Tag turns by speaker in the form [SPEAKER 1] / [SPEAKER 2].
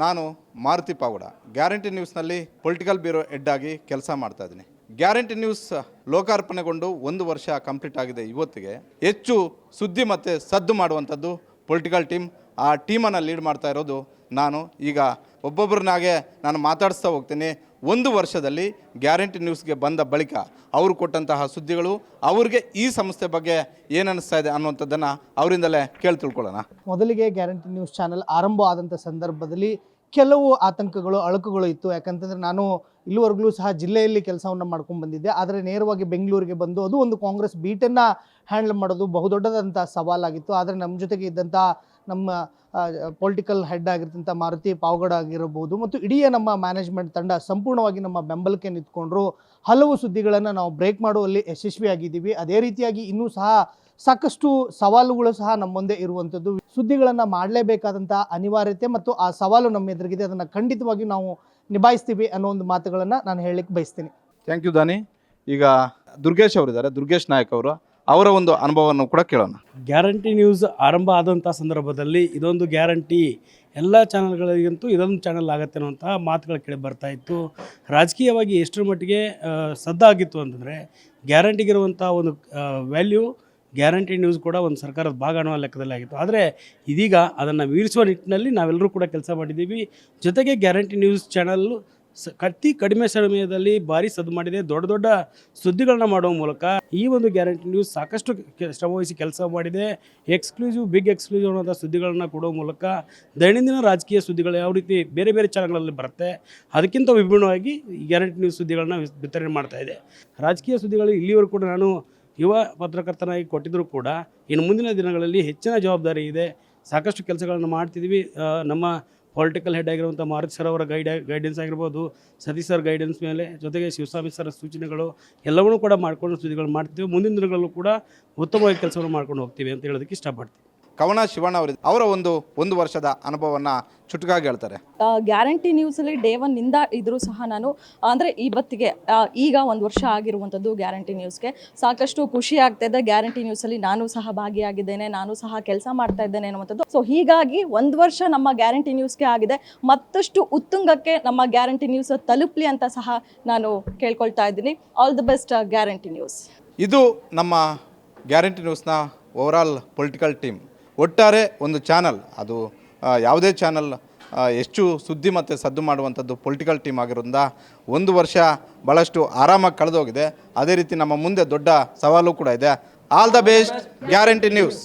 [SPEAKER 1] ನಾನು ಮಾರುತಿ ಪಾವಡ ಗ್ಯಾರಂಟಿ ನ್ಯೂಸ್ನಲ್ಲಿ political bureau head ಆಗಿ ಕೆಲಸ ಮಾಡ್ತಾ ಇದ್ದೀನಿ. ಗ್ಯಾರಂಟಿ ನ್ಯೂಸ್ ಲೋಕಾರ್ಪಣೆಗೊಂಡು 1 ವರ್ಷ ಕಂಪ್ಲೀಟ್ ಆಗಿದೆ. ಇವತ್ತಿಗೆ ಹೆಚ್ಚು ಸುದ್ದಿ ಮತ್ತು ಸದ್ದು ಮಾಡುವಂಥದ್ದು ಪೊಲಿಟಿಕಲ್ ಟೀಮ್. ಆ ಟೀಮನ್ನು ಲೀಡ್ ಮಾಡ್ತಾ ಇರೋದು ನಾನು. ಈಗ ಒಬ್ಬೊಬ್ಬರನ್ನಾಗೆ ನಾನು ಮಾತಾಡಿಸ್ತಾ ಹೋಗ್ತೀನಿ. 1 ವರ್ಷದಲ್ಲಿ ಗ್ಯಾರಂಟಿ ನ್ಯೂಸ್ಗೆ ಬಂದ ಬಳಿಕ ಅವರು ಕೊಟ್ಟಂತಹ ಸುದ್ದಿಗಳು, ಅವ್ರಿಗೆ ಈ ಸಂಸ್ಥೆ ಬಗ್ಗೆ ಏನು ಅನ್ನಿಸ್ತಾ ಇದೆ ಅನ್ನುವಂಥದ್ದನ್ನು ಅವರಿಂದಲೇ ಕೇಳಿ ತಿಳ್ಕೊಳ್ಳೋಣ.
[SPEAKER 2] ಮೊದಲಿಗೆ ಗ್ಯಾರಂಟಿ ನ್ಯೂಸ್ ಚಾನೆಲ್ ಆರಂಭ ಆದಂಥ ಸಂದರ್ಭದಲ್ಲಿ ಕೆಲವು ಆತಂಕಗಳು, ಅಳುಕುಗಳು ಇತ್ತು. ಯಾಕಂತಂದರೆ ನಾನು ಇಲ್ಲಿವರೆಗೂ ಸಹ ಜಿಲ್ಲೆಯಲ್ಲಿ ಕೆಲಸವನ್ನು ಮಾಡ್ಕೊಂಡು ಬಂದಿದ್ದೆ. ಆದರೆ ನೇರವಾಗಿ ಬೆಂಗಳೂರಿಗೆ ಬಂದು ಅದು ಒಂದು ಕಾಂಗ್ರೆಸ್ ಬೀಟನ್ನು ಹ್ಯಾಂಡಲ್ ಮಾಡೋದು ಬಹುದೊಡ್ಡದಂಥ ಸವಾಲಾಗಿತ್ತು. ಆದರೆ ನಮ್ಮ ಜೊತೆಗೆ ಇದ್ದಂಥ ನಮ್ಮ ಪೊಲಿಟಿಕಲ್ ಹೆಡ್ ಆಗಿರ್ತಂಥ ಮಾರುತಿ ಪಾವಗಡ ಆಗಿರಬಹುದು ಮತ್ತು ಇಡೀ ನಮ್ಮ ಮ್ಯಾನೇಜ್ಮೆಂಟ್ ತಂಡ ಸಂಪೂರ್ಣವಾಗಿ ನಮ್ಮ ಬೆಂಬಲಕ್ಕೆ ನಿಂತ್ಕೊಂಡ್ರು. ಹಲವು ಸುದ್ದಿಗಳನ್ನು ನಾವು ಬ್ರೇಕ್ ಮಾಡುವಲ್ಲಿ ಯಶಸ್ವಿಯಾಗಿದ್ದೀವಿ. ಅದೇ ರೀತಿಯಾಗಿ ಇನ್ನೂ ಸಹ ಸಾಕಷ್ಟು ಸವಾಲುಗಳು ಸಹ ನಮ್ಮ ಮುಂದೆ ಇರುವಂಥದ್ದು. ಸುದ್ದಿಗಳನ್ನು ಮಾಡಲೇಬೇಕಾದಂಥ ಅನಿವಾರ್ಯತೆ ಮತ್ತು ಆ ಸವಾಲು ನಮ್ಮ ಎದುರಿಗಿದೆ. ಅದನ್ನು ಖಂಡಿತವಾಗಿ ನಾವು ನಿಭಾಯಿಸ್ತೀವಿ ಅನ್ನೋ ಒಂದು ಮಾತುಗಳನ್ನು ನಾನು ಹೇಳಲಿಕ್ಕೆ ಬಯಸ್ತೀನಿ.
[SPEAKER 1] ಥ್ಯಾಂಕ್ ಯು ದಾನಿ. ಈಗ ದುರ್ಗೇಶ್ ಅವರಿದ್ದಾರೆ, ದುರ್ಗೇಶ್ ನಾಯಕ್ ಅವರು, ಅವರ ಒಂದು ಅನುಭವವನ್ನು ಕೂಡ ಕೇಳೋಣ.
[SPEAKER 3] ಗ್ಯಾರಂಟಿ ನ್ಯೂಸ್ ಆರಂಭ ಆದಂಥ ಸಂದರ್ಭದಲ್ಲಿ ಇದೊಂದು ಗ್ಯಾರಂಟಿ ಎಲ್ಲ ಚಾನಲ್ಗಳಿಗಂತೂ ಇದೊಂದು ಚಾನಲ್ ಆಗುತ್ತೆ ಅನ್ನೋಂತಹ ಮಾತುಗಳು ಕೇಳಿ ಬರ್ತಾ ಇತ್ತು. ರಾಜಕೀಯವಾಗಿ ಎಷ್ಟರ ಮಟ್ಟಿಗೆ ಸದ್ದಾಗಿತ್ತು ಅಂತಂದರೆ ಗ್ಯಾರಂಟಿಗಿರುವಂಥ ಒಂದು ವ್ಯಾಲ್ಯೂ ಗ್ಯಾರಂಟಿ ನ್ಯೂಸ್ ಕೂಡ ಒಂದು ಸರ್ಕಾರದ ಭಾಗ ಅನ್ನೋ ಲೆಕ್ಕದಲ್ಲಿ ಆಗಿತ್ತು. ಆದರೆ ಇದೀಗ ಅದನ್ನು ಮೀರಿಸುವ ನಿಟ್ಟಿನಲ್ಲಿ ನಾವೆಲ್ಲರೂ ಕೂಡ ಕೆಲಸ ಮಾಡಿದ್ದೀವಿ. ಜೊತೆಗೆ ಗ್ಯಾರಂಟಿ ನ್ಯೂಸ್ ಚಾನಲ್ಲು ಅತಿ ಕಡಿಮೆ ಸಮಯದಲ್ಲಿ ಭಾರಿ ಸದ್ದು ಮಾಡಿದೆ. ದೊಡ್ಡ ದೊಡ್ಡ ಸುದ್ದಿಗಳನ್ನ ಮಾಡುವ ಮೂಲಕ ಈ ಒಂದು ಗ್ಯಾರಂಟಿ ನ್ಯೂಸ್ ಸಾಕಷ್ಟು ಶ್ರಮವಹಿಸಿ ಕೆಲಸ ಮಾಡಿದೆ. ಬಿಗ್ ಎಕ್ಸ್ಕ್ಲೂಸಿವ್ ಅನ್ನೋಂಥ ಸುದ್ದಿಗಳನ್ನ ಕೊಡೋ ಮೂಲಕ ದೈನಂದಿನ ರಾಜಕೀಯ ಸುದ್ದಿಗಳು ಯಾವ ರೀತಿ ಬೇರೆ ಬೇರೆ ಚಾನಲ್ಗಳಲ್ಲಿ ಬರುತ್ತೆ ಅದಕ್ಕಿಂತ ವಿಭಿನ್ನವಾಗಿ ಗ್ಯಾರಂಟಿ ನ್ಯೂಸ್ ಸುದ್ದಿಗಳನ್ನ ವಿತರಣೆ ಮಾಡ್ತಾ ಇದೆ. ರಾಜಕೀಯ ಸುದ್ದಿಗಳು ಇಲ್ಲಿವರೆಗೂ ಕೂಡ ನಾನು ಯುವ ಪತ್ರಕರ್ತನಾಗಿ ಕೊಟ್ಟಿದ್ದರೂ ಕೂಡ ಇನ್ನು ಮುಂದಿನ ದಿನಗಳಲ್ಲಿ ಹೆಚ್ಚಿನ ಜವಾಬ್ದಾರಿ ಇದೆ. ಸಾಕಷ್ಟು ಕೆಲಸಗಳನ್ನು ಮಾಡ್ತಿದ್ದೀವಿ. ನಮ್ಮ ಪೊಲಿಟಿಕಲ್ ಹೆಡ್ ಆಗಿರುವಂಥ ಮಾರುತಿ ಸರ್ ಅವರ ಗೈಡೆನ್ಸ್ ಆಗಿರ್ಬೋದು, ಸತೀಶ್ ಸರ್ ಗೈಡೆನ್ಸ್ ಮೇಲೆ, ಜೊತೆಗೆ ಶಿವಸ್ವಾಮಿ ಸರ್ ಸೂಚನೆಗಳು ಎಲ್ಲವನ್ನೂ ಕೂಡ ಮಾಡ್ಕೊಂಡು ಸುದ್ದಿಗಳು ಮಾಡ್ತೀವಿ. ಮುಂದಿನ ದಿನಗಳಲ್ಲೂ ಕೂಡ ಉತ್ತಮವಾಗಿ ಕೆಲಸವನ್ನು ಮಾಡ್ಕೊಂಡು ಹೋಗ್ತೀವಿ ಅಂತ ಹೇಳೋದಕ್ಕೆ ಇಷ್ಟಪಡ್ತೀವಿ.
[SPEAKER 1] ಕವನ ಶಿವಣ್ಣ ಅವರ ಒಂದು ವರ್ಷದ ಅನುಭವವನ್ನು ಚುಟುಕಾಗಿ ಹೇಳ್ತಾರೆ.
[SPEAKER 4] ಗ್ಯಾರಂಟಿ ನ್ಯೂಸಲ್ಲಿ ಡೇ 1 ಇಂದ ಇದ್ರೂ ಸಹ ನಾನು ಅಂದರೆ ಇವತ್ತಿಗೆ ಈಗ 1 ವರ್ಷ ಆಗಿರುವಂಥದ್ದು ಗ್ಯಾರಂಟಿ ನ್ಯೂಸ್ಗೆ ಸಾಕಷ್ಟು ಖುಷಿ ಆಗ್ತಾ ಇದೆ. ಗ್ಯಾರಂಟಿ ನ್ಯೂಸಲ್ಲಿ ನಾನು ಸಹ ಭಾಗಿಯಾಗಿದ್ದೇನೆ, ನಾನು ಸಹ ಕೆಲಸ ಮಾಡ್ತಾ ಇದ್ದೇನೆ ಅನ್ನುವಂಥದ್ದು. ಸೊ ಹೀಗಾಗಿ 1 ವರ್ಷ ನಮ್ಮ ಗ್ಯಾರಂಟಿ ನ್ಯೂಸ್ಗೆ ಆಗಿದೆ. ಮತ್ತಷ್ಟು ಉತ್ತುಂಗಕ್ಕೆ ನಮ್ಮ ಗ್ಯಾರಂಟಿ ನ್ಯೂಸ್ ತಲುಪಲಿ ಅಂತ ಸಹ ನಾನು ಕೇಳ್ಕೊಳ್ತಾ ಇದ್ದೀನಿ. All the best guarantee news.
[SPEAKER 1] ಇದು ನಮ್ಮ ಗ್ಯಾರಂಟಿ ನ್ಯೂಸ್ನ ಓವರಾಲ್ ಪೊಲಿಟಿಕಲ್ ಟೀಮ್. ಒಟ್ಟಾರೆ ಒಂದು ಚಾನಲ್, ಅದು ಯಾವುದೇ ಚಾನಲ್ ಹೆಚ್ಚು ಸುದ್ದಿ ಮತ್ತು ಸದ್ದು ಮಾಡುವಂಥದ್ದು ಪೊಲಿಟಿಕಲ್ ಟೀಮ್ ಆಗಿರೋದ್ರಿಂದ 1 ವರ್ಷ ಭಾಳಷ್ಟು ಆರಾಮಾಗಿ ಕಳೆದೋಗಿದೆ. ಅದೇ ರೀತಿ ನಮ್ಮ ಮುಂದೆ ದೊಡ್ಡ ಸವಾಲು ಕೂಡ ಇದೆ. All the best guarantee news.